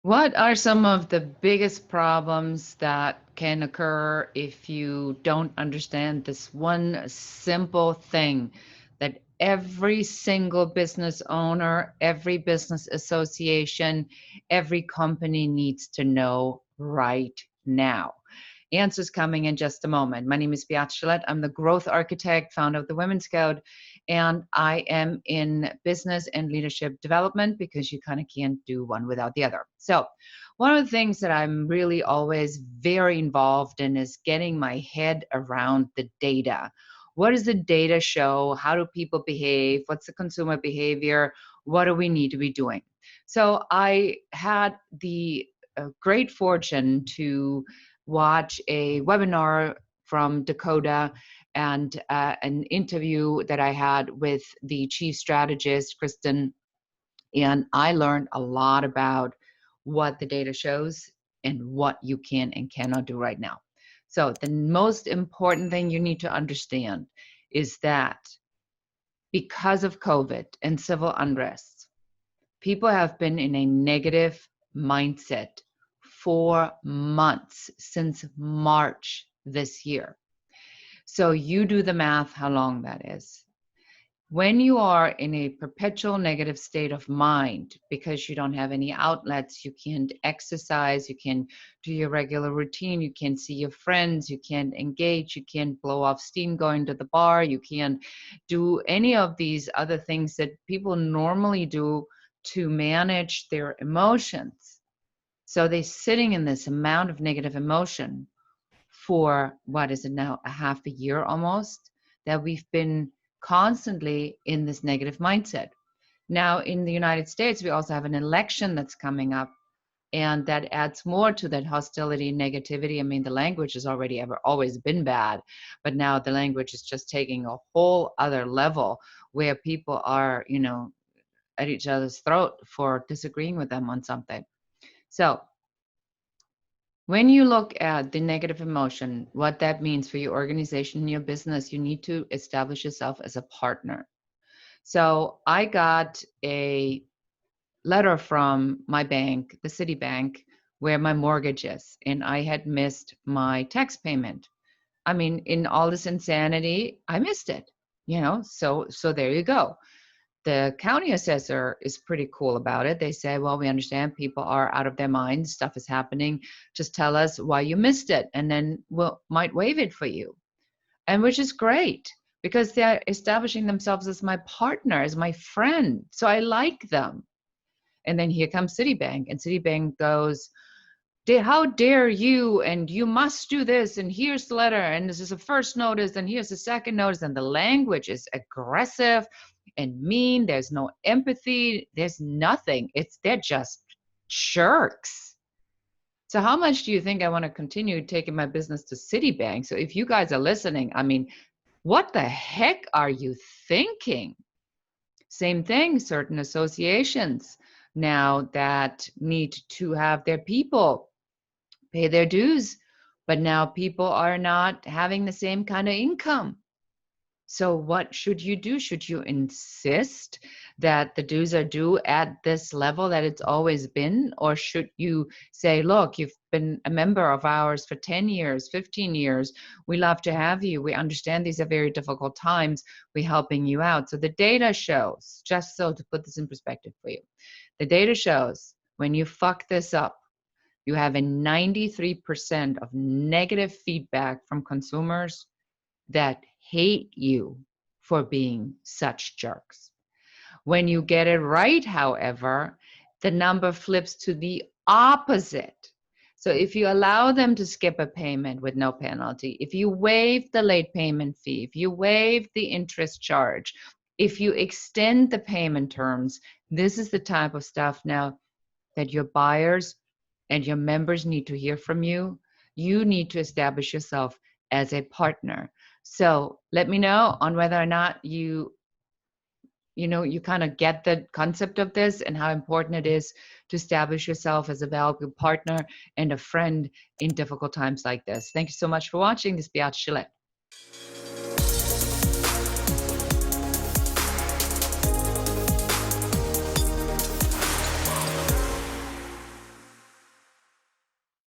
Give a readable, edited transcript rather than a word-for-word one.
What are some of the biggest problems that can occur if you don't understand this one simple thing that every single business owner, every business association, every company needs to know right now? Answers coming in just a moment. My name is Beat Gillette. I'm the growth architect, founder of the Women's Code, and I am in business and leadership development because you kind of can't do one without the other. So, one of the things that I'm really always very involved in is getting my head around the data. What does the data show? How do people behave? What's the consumer behavior? What do we need to be doing? So, I had the great fortune to watch a webinar from Dakota and an interview that I had with the chief strategist, Kristen, and I learned a lot about what the data shows and what you can and cannot do right now. So, the most important thing you need to understand is that because of COVID and civil unrest, people have been in a negative mindset for months since March this year. So you do the math how long that is. When you are in a perpetual negative state of mind because you don't have any outlets, you can't exercise, you can't do your regular routine, you can't see your friends, you can't engage, you can't blow off steam going to the bar, you can't do any of these other things that people normally do to manage their emotions. So they're sitting in this amount of negative emotion for what is it now, a half a year almost, that we've been constantly in this negative mindset. Now, in the United States, we also have an election that's coming up, and that adds more to that hostility, negativity. I mean, the language has already ever always been bad, but now the language is just taking a whole other level where people are, at each other's throat for disagreeing with them on something. So when you look at the negative emotion, what that means for your organization and your business, you need to establish yourself as a partner. So I got a letter from my bank, the Citibank, where my mortgage is, and I had missed my tax payment. I mean, in all this insanity, I missed it, so there you go. The county assessor is pretty cool about it. They say, well, we understand people are out of their minds, stuff is happening. Just tell us why you missed it, and then we'll might waive it for you. And which is great because they're establishing themselves as my partner, as my friend. So I like them. And then here comes Citibank, and Citibank goes, how dare you, and you must do this, and here's the letter, and this is a first notice, and here's the second notice, and the language is aggressive and mean. There's no empathy, there's nothing. They're just jerks. So how much do you think I want to continue taking my business to Citibank? So if you guys are listening, I mean, what the heck are you thinking? Same thing, certain associations now that need to have their people pay their dues, but now people are not having the same kind of income. So what should you do? Should you insist that the dues are due at this level that it's always been? Or should you say, look, you've been a member of ours for 10 years, 15 years. We love to have you. We understand these are very difficult times. We're helping you out. So the data shows, just so to put this in perspective for you, the data shows when you fuck this up, you have a 93% of negative feedback from consumers that hate you for being such jerks. When you get it right, however, the number flips to the opposite. So if you allow them to skip a payment with no penalty, if you waive the late payment fee, if you waive the interest charge, if you extend the payment terms, this is the type of stuff now that your buyers and your members need to hear from you. You need to establish yourself as a partner. So let me know on whether or not you kind of get the concept of this and how important it is to establish yourself as a valuable partner and a friend in difficult times like this. Thank you so much for watching. This is Beat Gillette.